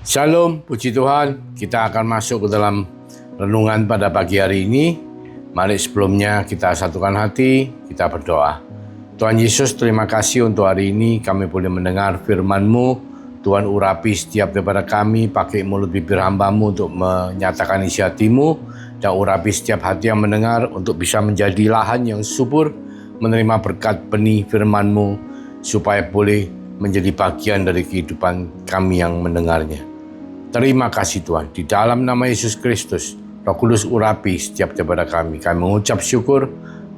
Shalom, puji Tuhan. Kita akan masuk ke dalam renungan pada pagi hari ini. Mari sebelumnya kita satukan hati, kita berdoa. Tuhan Yesus, terima kasih untuk hari ini kami boleh mendengar firman-Mu. Tuhan urapi setiap daripada kami, pakai mulut bibir hamba-Mu untuk menyatakan isi hati-Mu, dan urapi setiap hati yang mendengar untuk bisa menjadi lahan yang subur, menerima berkat benih firman-Mu, supaya boleh menjadi bagian dari kehidupan kami yang mendengarnya. Terima kasih Tuhan, di dalam nama Yesus Kristus, Roh Kudus urapi setiap daripada kami. Kami mengucap syukur,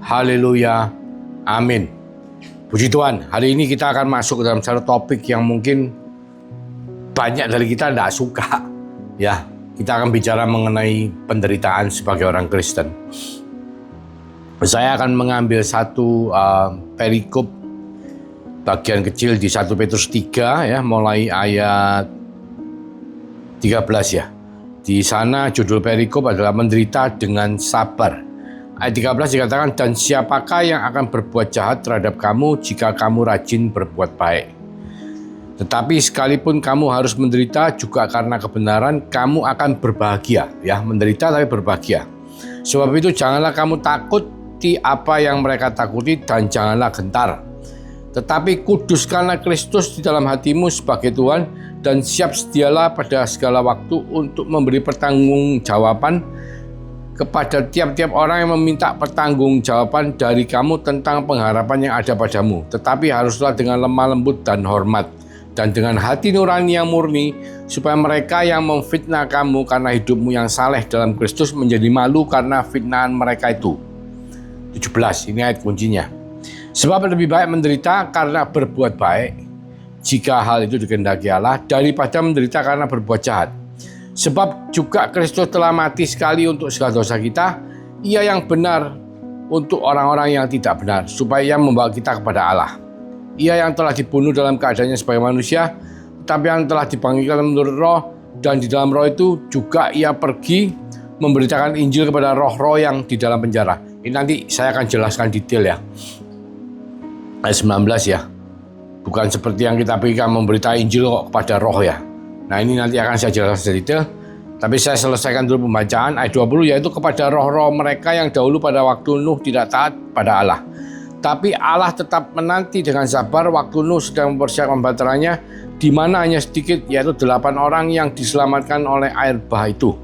haleluya, amin. Puji Tuhan, hari ini kita akan masuk ke dalam satu topik yang mungkin banyak dari kita tidak suka. Ya, kita akan bicara mengenai penderitaan sebagai orang Kristen. Saya akan mengambil satu perikop bagian kecil di 1 Petrus 3 ya, mulai ayat 13 ya. Di sana judul perikop adalah menderita dengan sabar. Ayat 13 dikatakan, dan siapakah yang akan berbuat jahat terhadap kamu jika kamu rajin berbuat baik? Tetapi sekalipun kamu harus menderita juga karena kebenaran, kamu akan berbahagia. Ya, menderita tapi berbahagia. Sebab itu janganlah kamu takuti apa yang mereka takuti, dan janganlah gentar. Tetapi kuduskanlah Kristus di dalam hatimu sebagai Tuhan, dan siap sedialah pada segala waktu untuk memberi pertanggungjawaban kepada tiap-tiap orang yang meminta pertanggungjawaban dari kamu tentang pengharapan yang ada padamu. Tetapi haruslah dengan lemah lembut dan hormat, dan dengan hati nurani yang murni, supaya mereka yang memfitnah kamu karena hidupmu yang saleh dalam Kristus menjadi malu karena fitnahan mereka itu. 17, ini ayat kuncinya. Sebab lebih baik menderita karena berbuat baik, jika hal itu dikehendaki Allah, daripada menderita karena berbuat jahat. Sebab juga Kristus telah mati sekali untuk segala dosa kita, Ia yang benar untuk orang-orang yang tidak benar, supaya Ia membawa kita kepada Allah. Ia yang telah dibunuh dalam keadaannya sebagai manusia, tetapi yang telah dibangkitkan menurut roh, dan di dalam roh itu juga Ia pergi memberitakan Injil kepada roh-roh yang di dalam penjara. Ini nanti saya akan jelaskan detail ya. Ayat 19 ya. Bukan seperti yang kita pikirkan memberitakan Injil kok kepada roh ya. Nah, ini nanti akan saya jelaskan detail. Tapi saya selesaikan dulu pembacaan ayat 20, yaitu kepada roh-roh mereka yang dahulu pada waktu Nuh tidak taat pada Allah. Tapi Allah tetap menanti dengan sabar waktu Nuh sedang mempersiapkan baterainya, di mana hanya sedikit, yaitu 8 orang yang diselamatkan oleh air bah itu.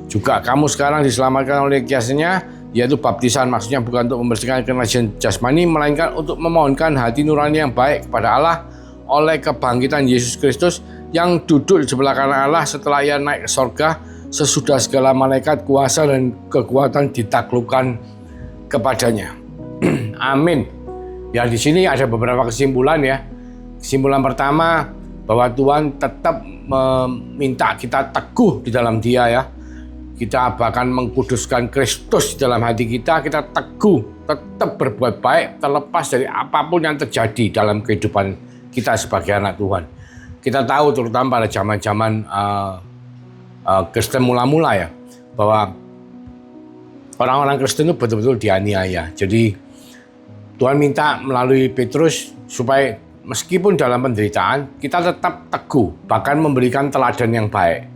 Juga kamu sekarang diselamatkan oleh kiasnya, yaitu baptisan, maksudnya bukan untuk membersihkan kenajatan jasmani, melainkan untuk memohonkan hati nurani yang baik kepada Allah oleh kebangkitan Yesus Kristus yang duduk di sebelah kanan Allah setelah Ia naik ke sorga, sesudah segala malaikat, kuasa dan kekuatan ditaklukkan kepadanya. Amin. Ya, di sini ada beberapa kesimpulan ya. Kesimpulan pertama, bahwa Tuhan tetap meminta kita teguh di dalam Dia ya. Kita bahkan mengkuduskan Kristus di dalam hati kita teguh, tetap berbuat baik terlepas dari apapun yang terjadi dalam kehidupan kita sebagai anak Tuhan. Kita tahu terutama pada zaman-zaman Kristen mula-mula ya, bahwa orang-orang Kristen itu betul-betul dianiaya. Jadi Tuhan minta melalui Petrus supaya meskipun dalam penderitaan kita tetap teguh, bahkan memberikan teladan yang baik.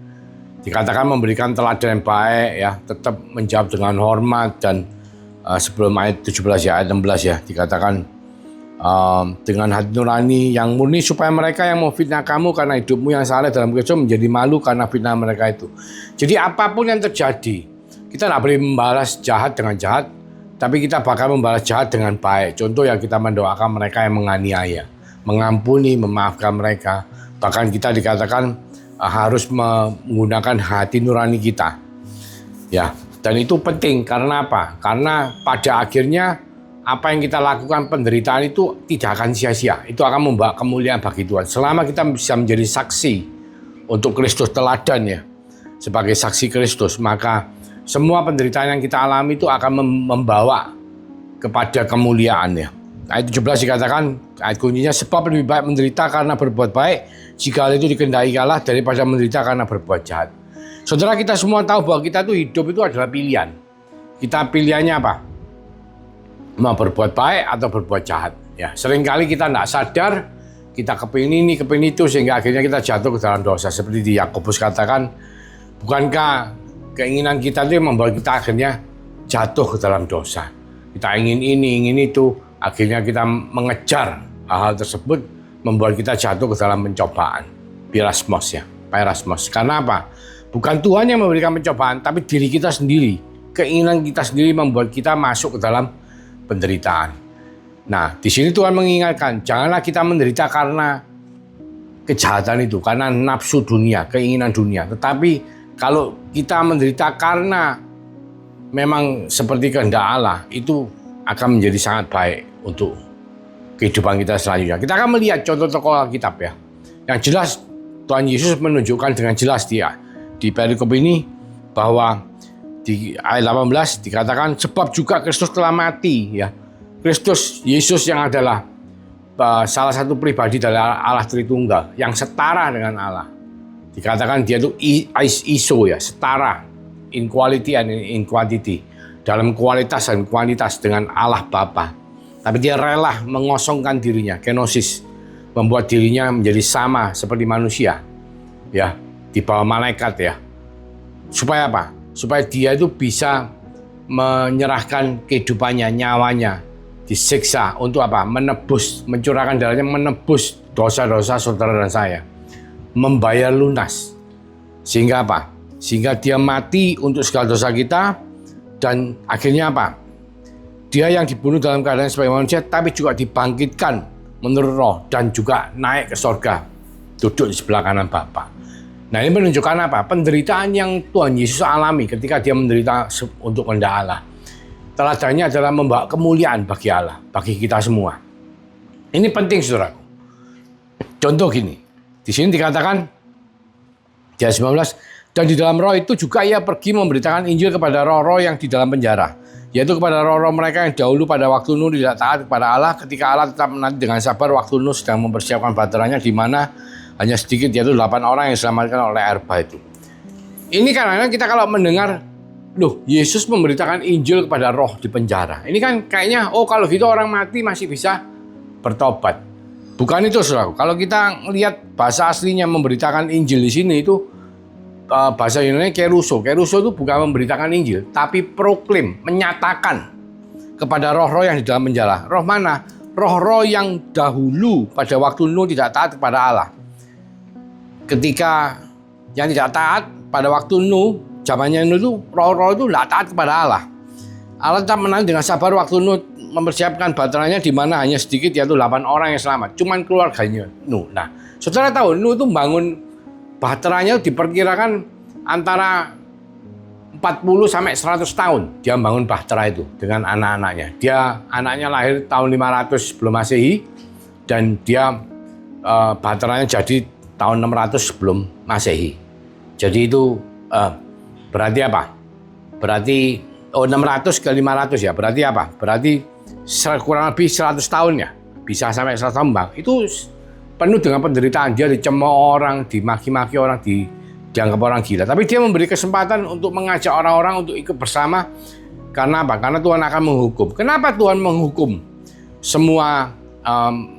Dikatakan memberikan teladan yang baik ya, tetap menjawab dengan hormat, dan sebelum ayat 17 ya, ayat 16 ya, dikatakan dengan hati nurani yang murni, supaya mereka yang memfitnah kamu karena hidupmu yang saleh dalam Kristus menjadi malu karena fitnah mereka itu. Jadi apapun yang terjadi, kita tidak boleh membalas jahat dengan jahat, tapi kita bakal membalas jahat dengan baik. Contoh yang kita mendoakan mereka yang menganiaya, mengampuni, memaafkan mereka. Bahkan kita dikatakan harus menggunakan hati nurani kita ya, dan itu penting. Karena apa? Karena pada akhirnya apa yang kita lakukan, penderitaan itu tidak akan sia-sia, itu akan membawa kemuliaan bagi Tuhan. Selama kita bisa menjadi saksi untuk Kristus, teladan ya, sebagai saksi Kristus, maka semua penderitaan yang kita alami itu akan membawa kepada kemuliaan ya. Ayat 17 dikatakan, ayat kuncinya, sebab lebih baik menderita karena berbuat baik, jika hal itu dikehendaki Allah, daripada menderita karena berbuat jahat. Saudara, kita semua tahu bahwa kita tuh hidup itu adalah pilihan. Kita pilihannya apa? Mau berbuat baik atau berbuat jahat. Ya, seringkali kita tidak sadar kita kepingin ini, kepingin itu, sehingga akhirnya kita jatuh ke dalam dosa. Seperti di Yakobus katakan, bukankah keinginan kita itu membuat kita akhirnya jatuh ke dalam dosa. Kita ingin ini, ingin itu, akhirnya kita mengejar hal-hal tersebut, membuat kita jatuh ke dalam pencobaan. Pirasmos. Karena apa? Bukan Tuhan yang memberikan pencobaan, tapi diri kita sendiri. Keinginan kita sendiri membuat kita masuk ke dalam penderitaan. Nah, di sini Tuhan mengingatkan, janganlah kita menderita karena kejahatan itu, karena nafsu dunia, keinginan dunia. Tetapi kalau kita menderita karena memang seperti kehendak Allah, itu akan menjadi sangat baik untuk kehidupan kita selanjutnya. Kita akan melihat contoh tokoh Alkitab ya. Yang jelas Tuhan Yesus menunjukkan dengan jelas di perikop ini bahwa di ayat 18 dikatakan, sebab juga Kristus telah mati ya. Kristus Yesus yang adalah salah satu pribadi dari Allah Tritunggal yang setara dengan Allah. Dikatakan dia itu iso ya, setara in quality and in quantity, dalam kualitas dan kuantitas dengan Allah Bapa. Tapi dia rela mengosongkan dirinya, kenosis, membuat dirinya menjadi sama seperti manusia ya, di bawah malaikat ya. Supaya apa? Supaya dia itu bisa menyerahkan kehidupannya, nyawanya disiksa untuk apa? Menebus, mencurahkan darahnya, menebus dosa-dosa saudara dan saya, membayar lunas. Sehingga apa? Sehingga dia mati untuk segala dosa kita, dan akhirnya apa? Dia yang dibunuh dalam keadaan sebagai manusia, tapi juga dibangkitkan menurut roh, dan juga naik ke sorga, duduk di sebelah kanan Bapa. Nah, ini menunjukkan apa? Penderitaan yang Tuhan Yesus alami ketika dia menderita untuk kehendak Allah. Teladannya adalah membawa kemuliaan bagi Allah, bagi kita semua. Ini penting, saudaraku. Contoh gini, di sini dikatakan di ayat 19, dan di dalam roh itu juga ia pergi memberitakan Injil kepada roh-roh yang di dalam penjara, yaitu kepada roh-roh mereka yang dahulu pada waktu Nuh tidak taat kepada Allah, ketika Allah tetap menanti dengan sabar waktu Nuh sedang mempersiapkan baterainya, di mana hanya sedikit, yaitu 8 orang yang diselamatkan oleh air bah itu. Ini karena kita kalau mendengar, loh, Yesus memberitakan Injil kepada roh di penjara. Ini kan kayaknya, oh kalau gitu orang mati masih bisa bertobat. Bukan itu, saudara. Kalau kita lihat bahasa aslinya memberitakan Injil di sini itu bahasa Yunani keruso. Keruso itu bukan memberitakan Injil, tapi proklaim, menyatakan kepada roh-roh yang di dalam penjara. Roh mana? Roh-roh yang dahulu pada waktu Nuh tidak taat kepada Allah. Ketika yang tidak taat pada waktu Nuh, zamannya Nuh itu, roh-roh itu tidak taat kepada Allah. Allah tetap menanti dengan sabar waktu Nuh mempersiapkan baterainya, di mana hanya sedikit, yaitu 8 orang yang selamat. Cuman keluarganya Nuh. Nah, saudara tahu Nuh itu bangun baterainya diperkirakan antara 40 sampai 100 tahun dia bangun bahtera itu dengan anak-anaknya. Dia anaknya lahir tahun 500 sebelum Masehi, dan dia bahteranya jadi tahun 600 sebelum Masehi. Jadi itu berarti apa? Berarti 600 ke 500 ya. Berarti apa? Berarti kurang lebih 100 tahun ya. Bisa sampai 100 tahun, Bang. Itu penuh dengan penderitaan. Dia dicemooh orang, dimaki-maki orang, dianggap orang gila. Tapi dia memberi kesempatan untuk mengajak orang-orang untuk ikut bersama. Karena apa? Karena Tuhan akan menghukum. Kenapa Tuhan menghukum semua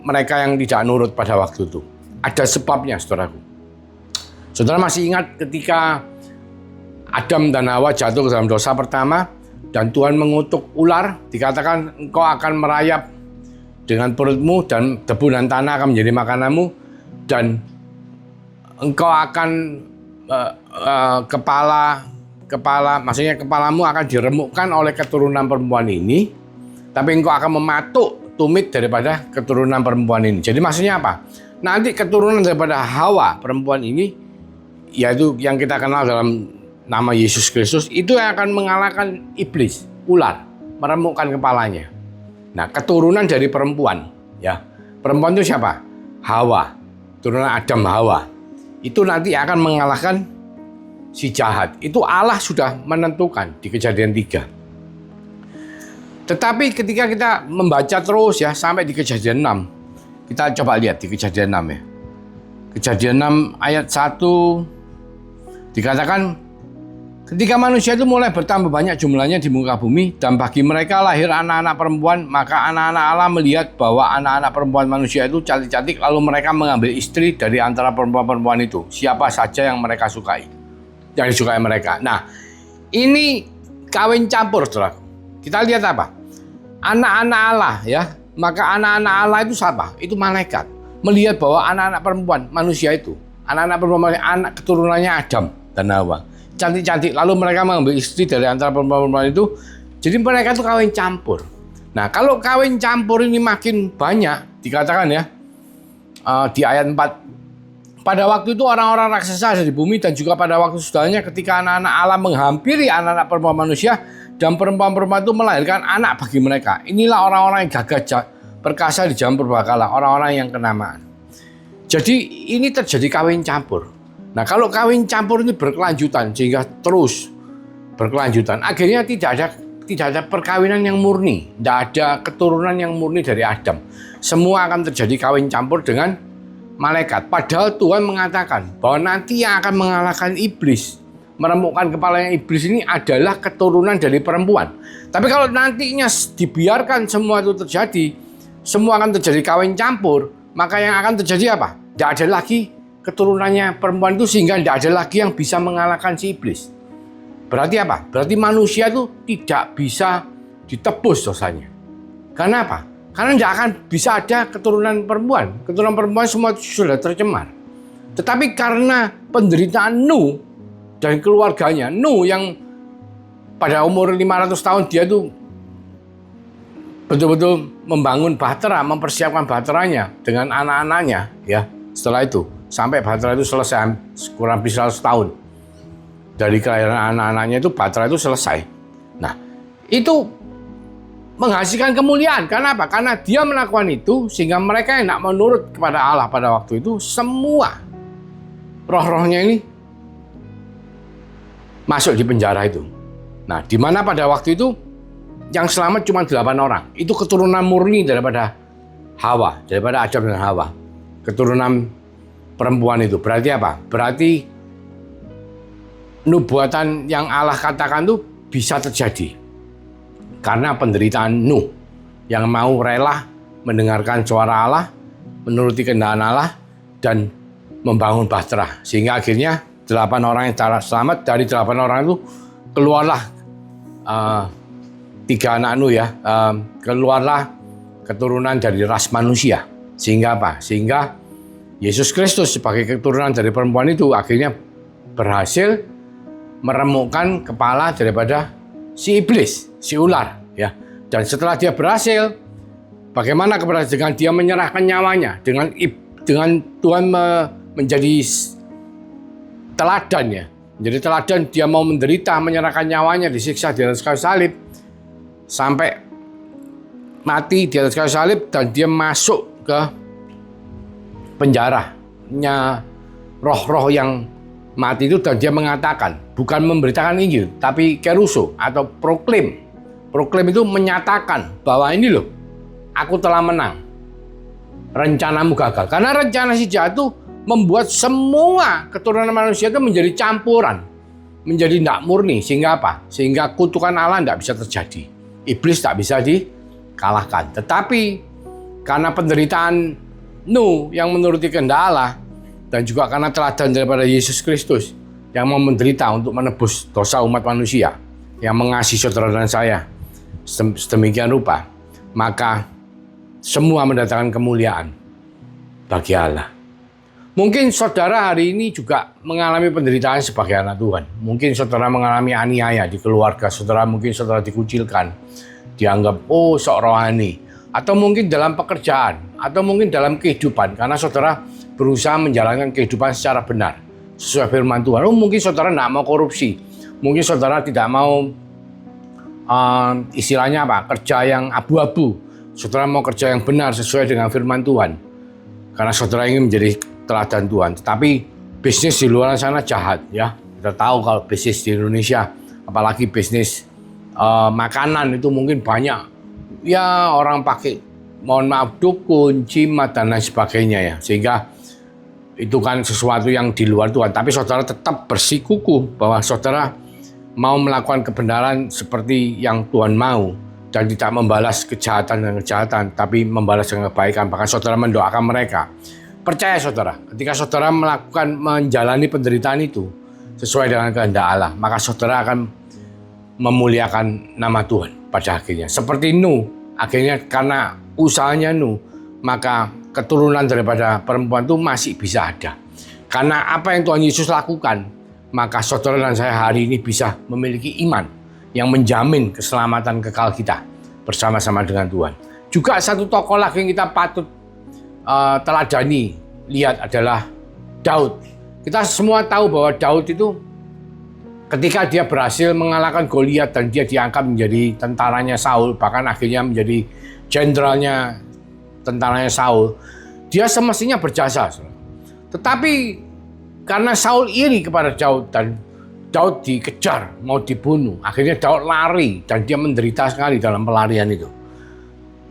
mereka yang tidak nurut pada waktu itu? Ada sebabnya, saudaraku. Saudara masih ingat ketika Adam dan Hawa jatuh ke dalam dosa pertama, dan Tuhan mengutuk ular, dikatakan engkau akan merayap dengan perutmu, dan debu dan tanah akan menjadi makananmu, dan engkau akan maksudnya kepalamu akan diremukkan oleh keturunan perempuan ini, tapi engkau akan mematuk tumit daripada keturunan perempuan ini. Jadi maksudnya apa? Nanti keturunan daripada Hawa perempuan ini, yaitu yang kita kenal dalam nama Yesus Kristus, itu yang akan mengalahkan iblis, ular, meremukkan kepalanya. Nah, keturunan dari perempuan, ya. Perempuan itu siapa? Hawa, turunan Adam Hawa. Itu nanti akan mengalahkan si jahat. Itu Allah sudah menentukan di Kejadian 3. Tetapi ketika kita membaca terus ya sampai di Kejadian 6, kita coba lihat di Kejadian 6 ya. Kejadian 6 ayat 1 dikatakan, Ketika manusia itu mulai bertambah banyak jumlahnya di muka bumi, dan bagi mereka lahir anak-anak perempuan, maka anak-anak Allah melihat bahwa anak-anak perempuan manusia itu cantik-cantik, lalu mereka mengambil istri dari antara perempuan-perempuan itu, siapa saja yang mereka sukai, yang disukai mereka. Nah, ini kawin campur, saudara. Kita lihat apa? Anak-anak Allah, ya. Maka anak-anak Allah itu siapa? Itu malaikat. Melihat bahwa anak-anak perempuan manusia itu, anak-anak perempuan, anak keturunannya Adam dan Hawa, cantik-cantik, lalu mereka mengambil istri dari antara perempuan-perempuan itu. Jadi mereka itu kawin campur. Nah, kalau kawin campur ini makin banyak, dikatakan ya di ayat 4, pada waktu itu orang-orang raksasa ada di bumi, dan juga pada waktu sudahnya ketika anak-anak Allah menghampiri anak-anak perempuan manusia, dan perempuan-perempuan itu melahirkan anak bagi mereka. Inilah orang-orang yang gagah perkasa di zaman purbakala, orang-orang yang kenamaan. Jadi ini terjadi kawin campur. Nah, kalau kawin campur ini berkelanjutan sehingga terus berkelanjutan, akhirnya tidak ada perkawinan yang murni, tidak ada keturunan yang murni dari Adam. Semua akan terjadi kawin campur dengan malaikat. Padahal Tuhan mengatakan bahwa nanti yang akan mengalahkan iblis, meremukkan kepalanya iblis ini adalah keturunan dari perempuan. Tapi kalau nantinya dibiarkan semua itu terjadi, semua akan terjadi kawin campur, maka yang akan terjadi apa? Tidak ada lagi keturunannya perempuan itu, sehingga tidak ada lagi yang bisa mengalahkan si iblis. Berarti apa? Berarti manusia itu tidak bisa ditebus dosanya. Karena apa? Karena tidak akan bisa ada keturunan perempuan. Keturunan perempuan semua sudah tercemar. Tetapi karena penderitaan Nuh dan keluarganya, Nuh yang pada umur 500 tahun dia itu betul-betul membangun bahtera, mempersiapkan bahteranya dengan anak-anaknya, ya. Setelah itu sampai bahtera itu selesai, kurang lebih 100 tahun dari kelahiran anak-anaknya itu, bahtera itu selesai. Nah, itu menghasilkan kemuliaan. Karena apa? Karena dia melakukan itu sehingga mereka yang tidak menurut kepada Allah pada waktu itu, semua roh-rohnya ini masuk di penjara itu. Nah, di mana pada waktu itu yang selamat cuma 8 orang. Itu keturunan murni daripada Hawa, daripada Adam dan Hawa. Keturunan perempuan itu. Berarti apa? Berarti nubuatan yang Allah katakan itu bisa terjadi karena penderitaan Nuh yang mau rela mendengarkan suara Allah, menuruti kehendak Allah, dan membangun bahtera. Sehingga akhirnya 8 orang yang selamat. Dari 8 orang itu keluarlah 3 anak Nuh, ya, keluarlah keturunan dari ras manusia. Sehingga apa? Sehingga Yesus Kristus sebagai keturunan dari perempuan itu akhirnya berhasil meremukkan kepala daripada si iblis, si ular, ya. Dan setelah dia berhasil, bagaimana dengan dia menyerahkan nyawanya, dengan Tuhan menjadi teladan, ya. Menjadi teladan, dia mau menderita, menyerahkan nyawanya, disiksa di atas kayu salib sampai mati di atas kayu salib, dan dia masuk ke penjaranya roh-roh yang mati itu, dan dia mengatakan, bukan memberitakan Injil, tapi keruso atau proklaim. Proklaim itu menyatakan bahwa ini loh, aku telah menang. Rencanamu gagal. Karena rencana si jahat itu membuat semua keturunan manusia itu menjadi campuran, menjadi tidak murni. Sehingga apa? Sehingga kutukan Allah tidak bisa terjadi. Iblis tak bisa dikalahkan. Tetapi karena penderitaan Nuh yang menuruti kehendak Allah, dan juga karena teladan daripada Yesus Kristus yang mau menderita untuk menebus dosa umat manusia, yang mengasihi saudara dan saya sedemikian rupa, maka semua mendatangkan kemuliaan bagi Allah. Mungkin saudara hari ini juga mengalami penderitaan sebagai anak Tuhan. Mungkin saudara mengalami aniaya di keluarga saudara, mungkin saudara dikucilkan, dianggap sok rohani, atau mungkin dalam pekerjaan, atau mungkin dalam kehidupan, karena saudara berusaha menjalankan kehidupan secara benar sesuai firman Tuhan. Mungkin saudara tidak mau korupsi, mungkin saudara tidak mau istilahnya apa, kerja yang abu-abu. Saudara mau kerja yang benar sesuai dengan firman Tuhan, karena saudara ingin menjadi teladan Tuhan. Tetapi bisnis di luar sana jahat, ya. Kita tahu kalau bisnis di Indonesia, apalagi bisnis makanan itu mungkin banyak, ya, orang pakai, mohon maaf, dukun, jimat, dan lain sebagainya, ya. Sehingga itu kan sesuatu yang di luar Tuhan. Tapi saudara tetap bersikukuh bahwa saudara mau melakukan kebenaran seperti yang Tuhan mau dan tidak membalas kejahatan dengan kejahatan, tapi membalas dengan kebaikan. Bahkan saudara mendoakan mereka. Percaya saudara, ketika saudara menjalani penderitaan itu sesuai dengan kehendak Allah, maka saudara akan memuliakan nama Tuhan pada akhirnya. Seperti Nuh, akhirnya karena usahanya Nuh, maka keturunan daripada perempuan itu masih bisa ada. Karena apa yang Tuhan Yesus lakukan, maka saudara dan saya hari ini bisa memiliki iman yang menjamin keselamatan kekal kita bersama-sama dengan Tuhan. Juga satu tokoh lagi yang kita patut teladani lihat adalah Daud. Kita semua tahu bahwa Daud itu ketika dia berhasil mengalahkan Goliat dan dia diangkat menjadi tentaranya Saul, bahkan akhirnya menjadi jenderalnya tentaranya Saul, dia semestinya berjasa. Tetapi karena Saul iri kepada Daud dan Daud dikejar, mau dibunuh, akhirnya Daud lari dan dia menderita sekali dalam pelarian itu.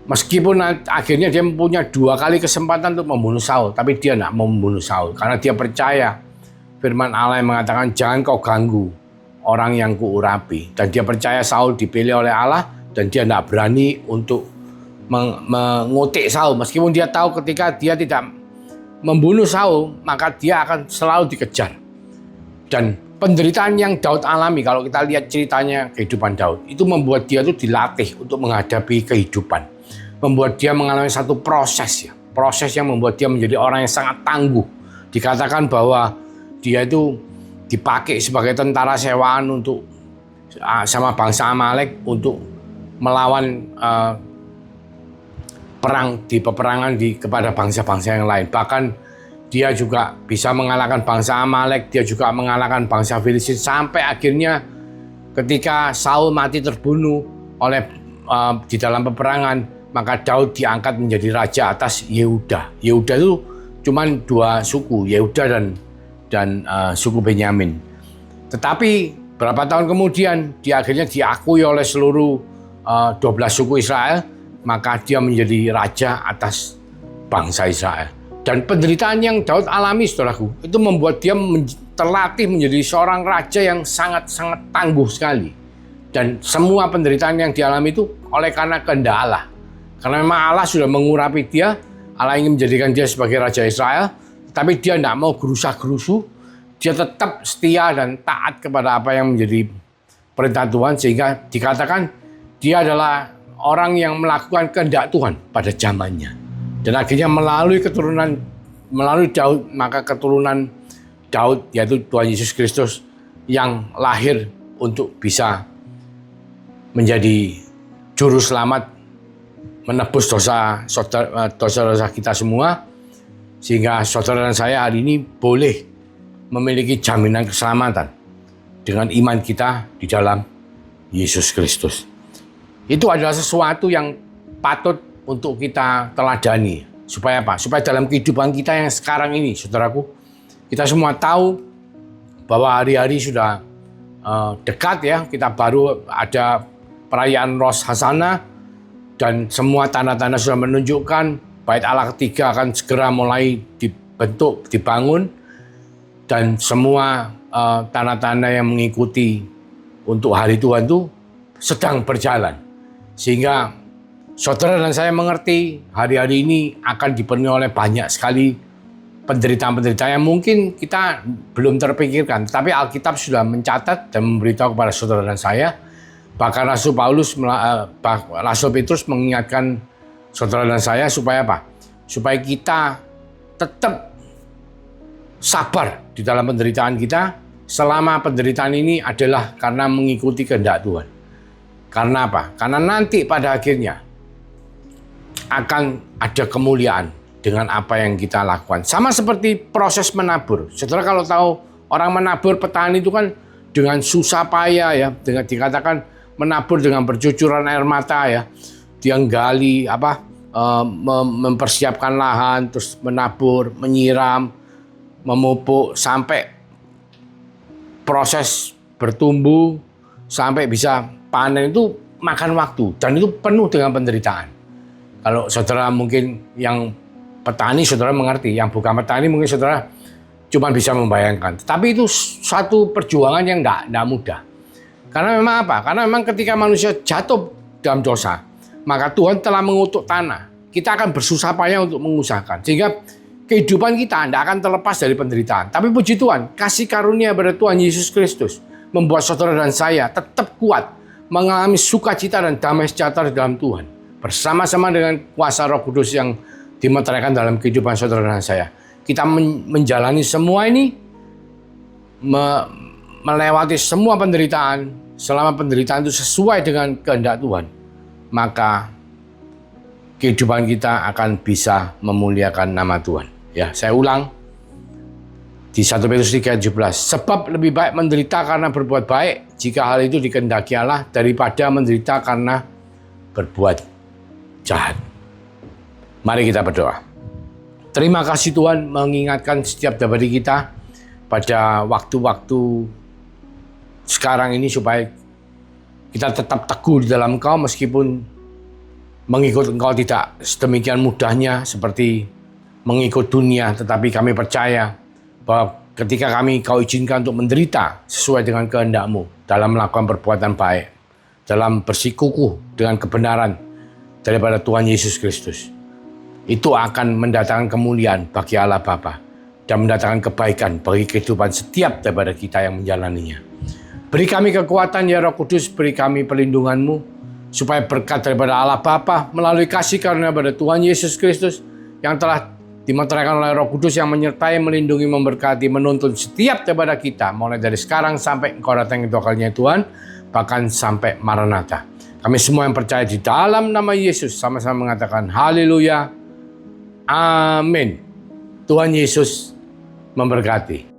Meskipun akhirnya dia mempunyai 2 kali kesempatan untuk membunuh Saul, tapi dia tidak mau membunuh Saul karena dia percaya firman Allah yang mengatakan jangan kau ganggu orang yang kuurapi. Dan dia percaya Saul dipilih oleh Allah dan dia tidak berani untuk mengutik Saul. Meskipun dia tahu ketika dia tidak membunuh Saul, maka dia akan selalu dikejar. Dan penderitaan yang Daud alami, kalau kita lihat ceritanya kehidupan Daud, itu membuat dia itu dilatih untuk menghadapi kehidupan. Membuat dia mengalami satu proses yang membuat dia menjadi orang yang sangat tangguh. Dikatakan bahwa dia itu dipakai sebagai tentara sewaan untuk sama bangsa Amalek untuk melawan perang di peperangan kepada bangsa-bangsa yang lain. Bahkan dia juga bisa mengalahkan bangsa Amalek, dia juga mengalahkan bangsa Filistin sampai akhirnya ketika Saul mati terbunuh oleh di dalam peperangan, maka Daud diangkat menjadi raja atas Yehuda. Yehuda itu cuma 2 suku, Yehuda dan suku Benyamin. Tetapi berapa tahun kemudian dia akhirnya diakui oleh seluruh 12 suku Israel, maka dia menjadi raja atas bangsa Israel. Dan penderitaan yang Daud alami, saudaraku, itu membuat dia terlatih menjadi seorang raja yang sangat-sangat tangguh sekali. Dan semua penderitaan yang dialami itu oleh karena kehendak Allah. Karena memang Allah sudah mengurapi dia, Allah ingin menjadikan dia sebagai raja Israel, tapi dia tidak mau gerusa-gerusu, dia tetap setia dan taat kepada apa yang menjadi perintah Tuhan, sehingga dikatakan dia adalah orang yang melakukan kehendak Tuhan pada zamannya. Dan akhirnya melalui Daud, maka keturunan Daud yaitu Tuhan Yesus Kristus yang lahir untuk bisa menjadi juru selamat, menebus dosa kita semua, sehingga saudara dan saya hari ini boleh memiliki jaminan keselamatan dengan iman kita di dalam Yesus Kristus. Itu adalah sesuatu yang patut untuk kita teladani. Supaya apa? Supaya dalam kehidupan kita yang sekarang ini, saudaraku, kita semua tahu bahwa hari-hari sudah dekat ya. Kita baru ada perayaan Rosh Hashanah, dan semua tanda-tanda sudah menunjukkan Bait Allah ketiga akan segera mulai dibangun, dan semua tanda-tanda yang mengikuti untuk hari Tuhan itu sedang berjalan. Sehingga saudara dan saya mengerti hari-hari ini akan dipenuhi oleh banyak sekali penderitaan-penderitaan yang mungkin kita belum terpikirkan. Tapi Alkitab sudah mencatat dan memberitahu kepada saudara dan saya. Bahkan Rasul Petrus mengingatkan saudara dan saya supaya apa? Supaya kita tetap sabar di dalam penderitaan kita selama penderitaan ini adalah karena mengikuti kehendak Tuhan. Karena apa? Karena nanti pada akhirnya akan ada kemuliaan dengan apa yang kita lakukan. Sama seperti proses menabur. Saudara kalau tahu orang menabur, petani itu kan dengan susah payah ya, dengan dikatakan menabur dengan bercucuran air mata ya. Dia gali mempersiapkan lahan, terus menabur, menyiram, memupuk sampai proses bertumbuh sampai bisa panen itu makan waktu dan itu penuh dengan penderitaan. Kalau saudara mungkin yang petani saudara mengerti, yang bukan petani mungkin saudara cuma bisa membayangkan. Tapi itu satu perjuangan yang tidak mudah. Karena memang apa? Karena memang ketika manusia jatuh dalam dosa, maka Tuhan telah mengutuk tanah. Kita akan bersusah payah untuk mengusahakan. Sehingga kehidupan kita tidak akan terlepas dari penderitaan. Tapi puji Tuhan, kasih karunia pada Tuhan Yesus Kristus membuat saudara dan saya tetap kuat, mengalami sukacita dan damai sejahtera dalam Tuhan. Bersama-sama dengan kuasa Roh Kudus yang dimeteraikan dalam kehidupan saudara dan saya. Kita menjalani semua ini, melewati semua penderitaan, selama penderitaan itu sesuai dengan kehendak Tuhan, maka kehidupan kita akan bisa memuliakan nama Tuhan. Ya, saya ulang di 1 Petrus 3:17. Sebab lebih baik menderita karena berbuat baik, jika hal itu dikehendaki Allah, daripada menderita karena berbuat jahat. Mari kita berdoa. Terima kasih Tuhan mengingatkan setiap dari kita pada waktu-waktu sekarang ini supaya kita tetap teguh di dalam Engkau meskipun mengikut Engkau tidak sedemikian mudahnya seperti mengikut dunia, tetapi kami percaya bahwa ketika Kau izinkan untuk menderita sesuai dengan kehendak-Mu dalam melakukan perbuatan baik, dalam bersikukuh dengan kebenaran daripada Tuhan Yesus Kristus, itu akan mendatangkan kemuliaan bagi Allah Bapa dan mendatangkan kebaikan bagi kehidupan setiap daripada kita yang menjalaninya. Beri kami kekuatan ya Roh Kudus, beri kami perlindungan-Mu, supaya berkat daripada Allah Bapa melalui kasih karunia pada Tuhan Yesus Kristus yang telah dimeteraikan oleh Roh Kudus yang menyertai, melindungi, memberkati, menuntun setiap daripada kita, mulai dari sekarang sampai Engkau datang kedua kalinya Tuhan, bahkan sampai Maranatha. Kami semua yang percaya di dalam nama Yesus sama-sama mengatakan haleluya, amin. Tuhan Yesus memberkati.